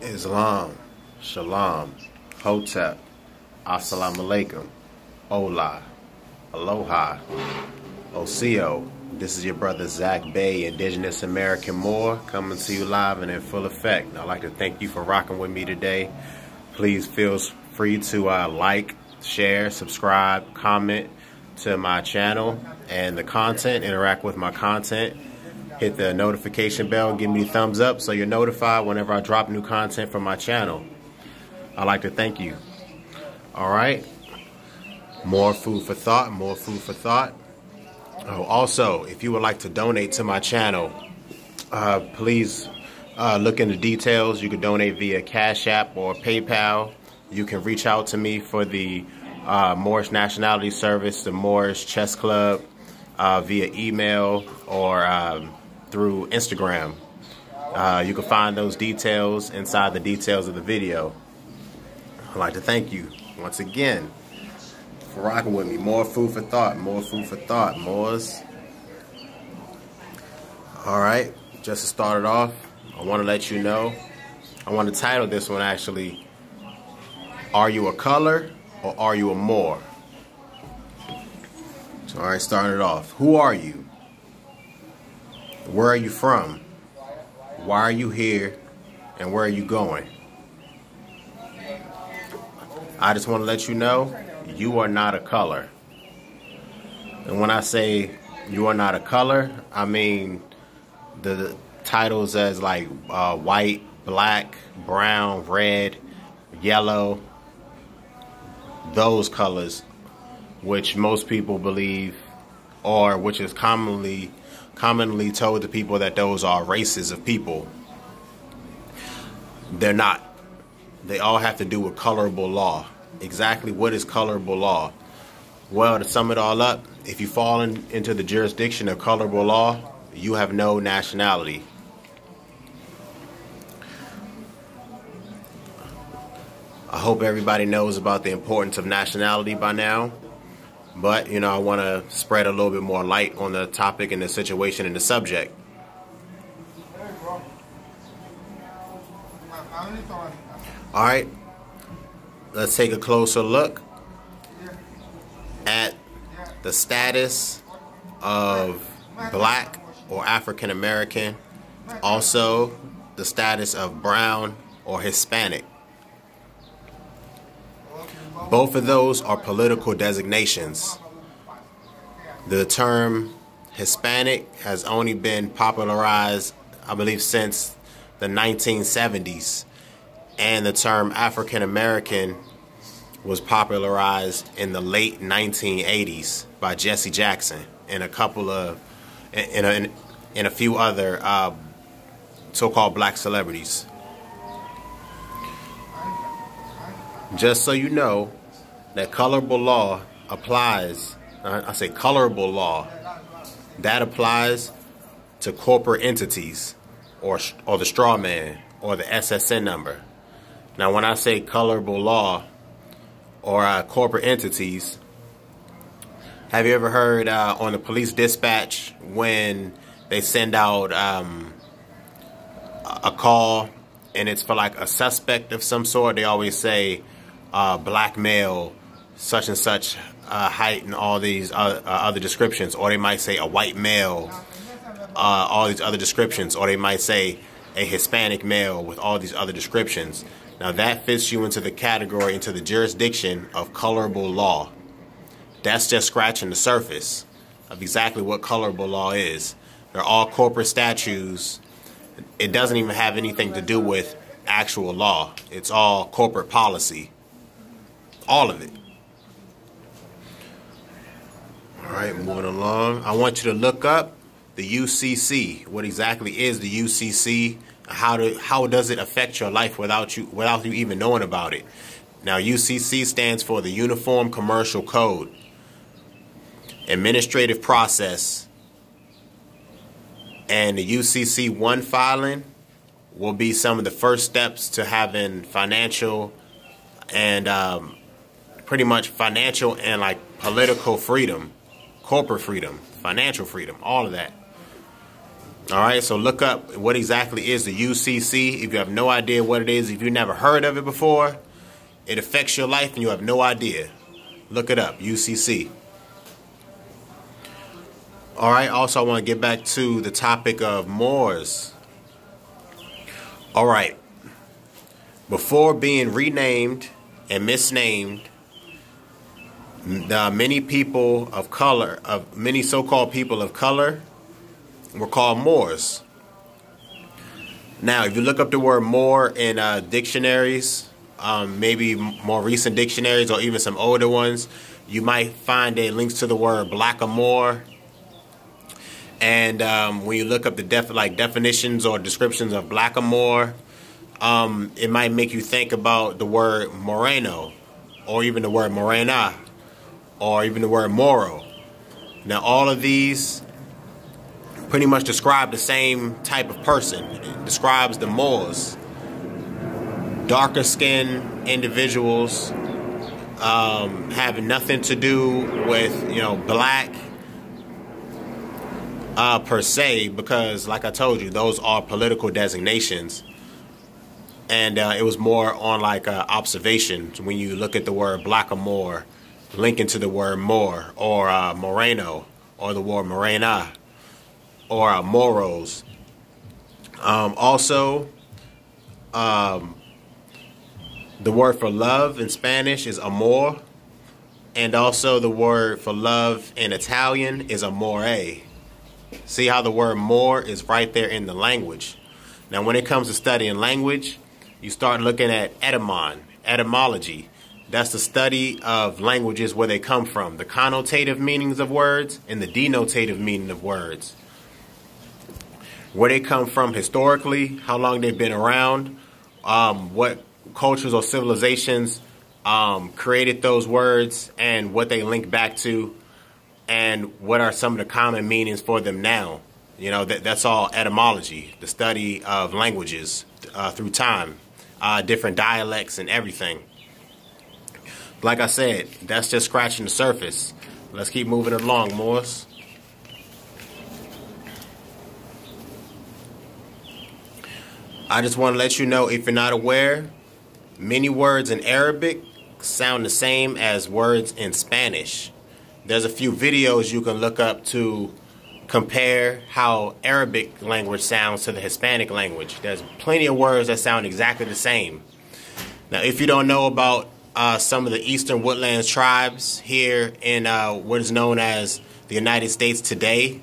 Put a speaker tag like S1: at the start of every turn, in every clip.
S1: Islam, Shalom, Hotep, Assalamu Alaikum, Ola, Aloha, Osio. This is your brother Zach Bay, Indigenous American Moor, coming to you live and in full effect. I'd like to thank you for rocking with me today. Please feel free to like, share, subscribe, comment to my channel and the content, interact with my content. Hit the notification bell, give me a thumbs up so you're notified whenever I drop new content from my channel. I'd like to thank you. All right. More food for thought, more food for thought. Oh, also, if you would like to donate to my channel, please look in the details. You can donate via Cash App or PayPal. You can reach out to me for the Moorish Nationality Service, the Moorish Chess Club, via email or through Instagram. You can find those details inside the details of the video. I'd like to thank you once again for rocking with me. More food for thought, more food for thought, Moors. Alright, just to start it off, I want to let you know, I want to title this one actually, Are You a Color or Are You a Moor? So, alright, starting it off. Who are you? Where are you from? Why are you here? And where are you going? I just want to let you know, you are not a color. And when I say you are not a color, I mean the titles as like white, black, brown, red, yellow, those colors, which most people believe, or which is commonly told to people that those are races of people. They're not. They all have to do with colorable law. Exactly what is colorable law? Well, to sum it all up, if you fall into the jurisdiction of colorable law, you have no nationality. I hope everybody knows about the importance of nationality by now. But, you know, I want to spread a little bit more light on the topic and the situation and the subject. All right, let's take a closer look at the status of black or African American, also the status of brown or Hispanic. Both of those are political designations. The term Hispanic has only been popularized, I believe, since the 1970s. And the term African American was popularized in the late 1980s by Jesse Jackson and a couple of, and a few other so-called black celebrities. Just so you know, that colorable law applies, I say colorable law, that applies to corporate entities or the straw man or the SSN number. Now, when I say colorable law or corporate entities, have you ever heard on the police dispatch when they send out a call and it's for like a suspect of some sort? They always say black male, such and such height, and all these other descriptions. Or they might say a white male, all these other descriptions. Or they might say a Hispanic male with all these other descriptions. Now that fits you into the category, into the jurisdiction of colorable law. That's just scratching the surface of exactly what colorable law is. They're all corporate statutes. It doesn't even have anything to do with actual law. It's all corporate policy. All of it. All right, moving along. I want you to look up the UCC. What exactly is the UCC? How does it affect your life without you even knowing about it? Now, UCC stands for the Uniform Commercial Code. Administrative process. And the UCC 1 filing will be some of the first steps to having financial and pretty much financial and like political freedom, corporate freedom, financial freedom, all of that. All right, so look up what exactly is the UCC. If you have no idea what it is, if you've never heard of it before, it affects your life and you have no idea. Look it up, UCC. All right, also I want to get back to the topic of Moors. All right, before being renamed and misnamed, many people of color, many so-called people of color, were called Moors. Now, if you look up the word Moor in dictionaries, maybe more recent dictionaries or even some older ones, you might find a links to the word blackamoor. And when you look up the definitions or descriptions of blackamoor, it might make you think about the word moreno, or even the word morena, or even the word moro. Now, all of these pretty much describe the same type of person. It describes the Moors. Darker skinned individuals, having nothing to do with, black per se, because like I told you, those are political designations. And it was more on like observations when you look at the word blackamoor, linking to the word Moor, or moreno, or the word morena, or moros. Also, the word for love in Spanish is amor, and also the word for love in Italian is amore. See how the word more is right there in the language. Now, when it comes to studying language, you start looking at etymology. That's the study of languages, where they come from, the connotative meanings of words and the denotative meaning of words. Where they come from historically, how long they've been around, what cultures or civilizations created those words, and what they link back to, and what are some of the common meanings for them now. That's all etymology, the study of languages through time, different dialects and everything. Like I said, that's just scratching the surface. Let's keep moving along, Moors. I just want to let you know, if you're not aware, many words in Arabic sound the same as words in Spanish. There's a few videos you can look up to compare how Arabic language sounds to the Hispanic language. There's plenty of words that sound exactly the same. Now, if you don't know about some of the Eastern Woodlands tribes here in what is known as the United States today,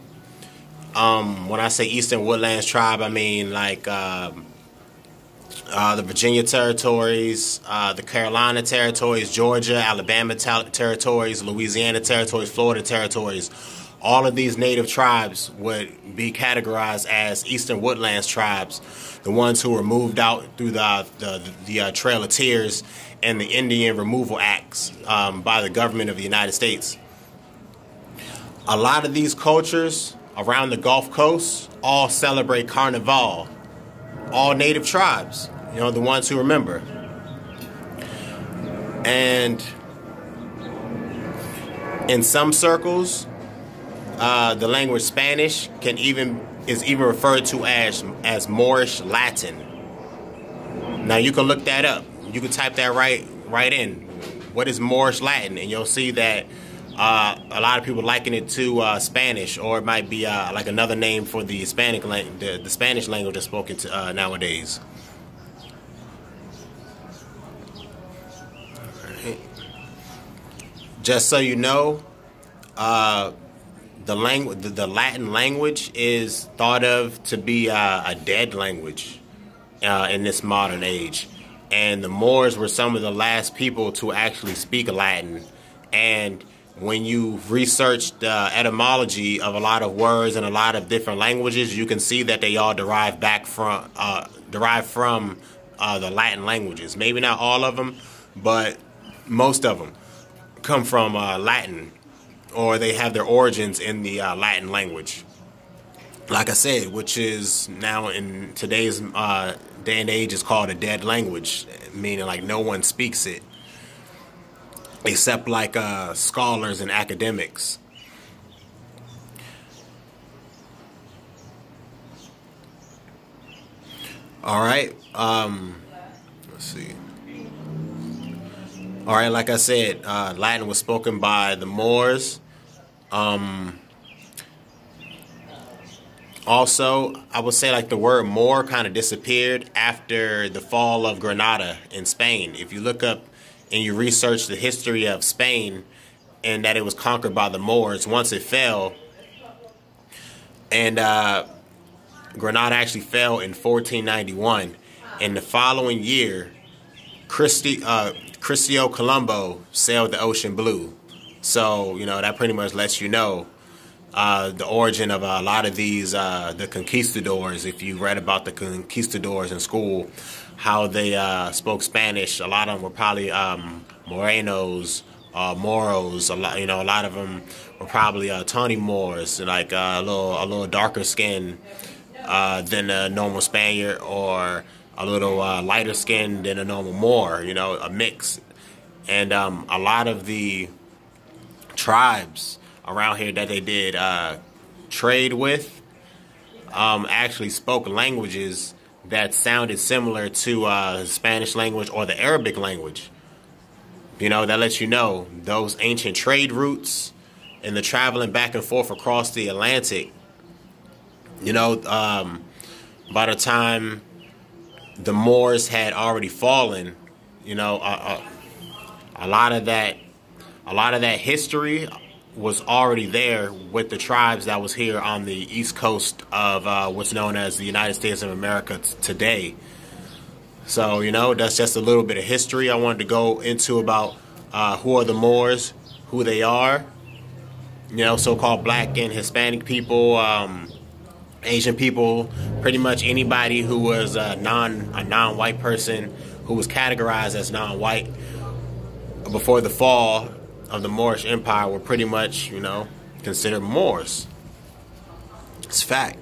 S1: when I say Eastern Woodlands tribe, I mean like the Virginia territories, the Carolina territories, Georgia, Alabama territories, Louisiana territories, Florida territories. All of these native tribes would be categorized as Eastern Woodlands tribes, the ones who were moved out through the Trail of Tears and the Indian Removal Acts by the government of the United States. A lot of these cultures around the Gulf Coast all celebrate Carnival. All native tribes, the ones who remember. And in some circles, the language Spanish is even referred to as Moorish Latin. Now you can look that up. You can type that right in. What is Moorish Latin? And you'll see that a lot of people liken it to Spanish, or it might be like another name for the Spanish language that's spoken to nowadays. Right. Just so you know, the Latin language is thought of to be a dead language in this modern age, and the Moors were some of the last people to actually speak Latin. And when you research the etymology of a lot of words in a lot of different languages, you can see that they all derive from the Latin languages. Maybe not all of them, but most of them come from Latin, or they have their origins in the Latin language. Like I said, which is now in today's day and age is called a dead language, meaning like no one speaks it, except like scholars and academics. All right. Let's see. All right, like I said, Latin was spoken by the Moors. Also, I would say like the word Moor kind of disappeared after the fall of Granada in Spain. If you look up and you research the history of Spain and that it was conquered by the Moors, once it fell, and Granada actually fell in 1491. And the following year, Cristio Colombo sailed the ocean blue. So, you know, that pretty much lets you know the origin of a lot of these, the conquistadors. If you read about the conquistadors in school, how they spoke Spanish, a lot of them were probably Morenos, Moros. A lot of them were probably Tawny Moors, like a little darker skin than a normal Spaniard, or a little lighter skin than a normal Moor. You know, a mix. And a lot of the tribes around here that they did trade with actually spoke languages that sounded similar to the Spanish language or the Arabic language. You know, that lets you know those ancient trade routes and the traveling back and forth across the Atlantic. You know, by the time the Moors had already fallen, you know, a lot of that history was already there with the tribes that was here on the east coast of what's known as the United States of America today. So, you know, that's just a little bit of history I wanted to go into about who are the Moors, who they are, you know, so-called black and Hispanic people, Asian people, pretty much anybody who was a non-white person who was categorized as non-white before the fall of the Moorish Empire were pretty much, you know, considered Moors. It's fact.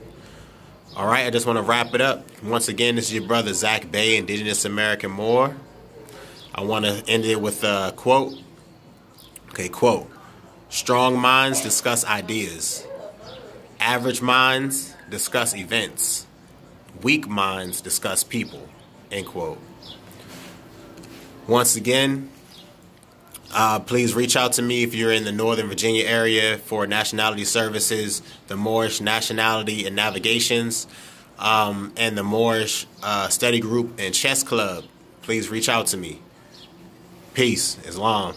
S1: All right, I just want to wrap it up. Once again, this is your brother Zach Bay, Indigenous American Moor. I want to end it with a quote. Okay, quote. Strong minds discuss ideas. Average minds discuss events. Weak minds discuss people. End quote. Once again, please reach out to me if you're in the Northern Virginia area for nationality services, the Moorish Nationality and Navigations, and the Moorish Study Group and Chess Club. Please reach out to me. Peace. Islam.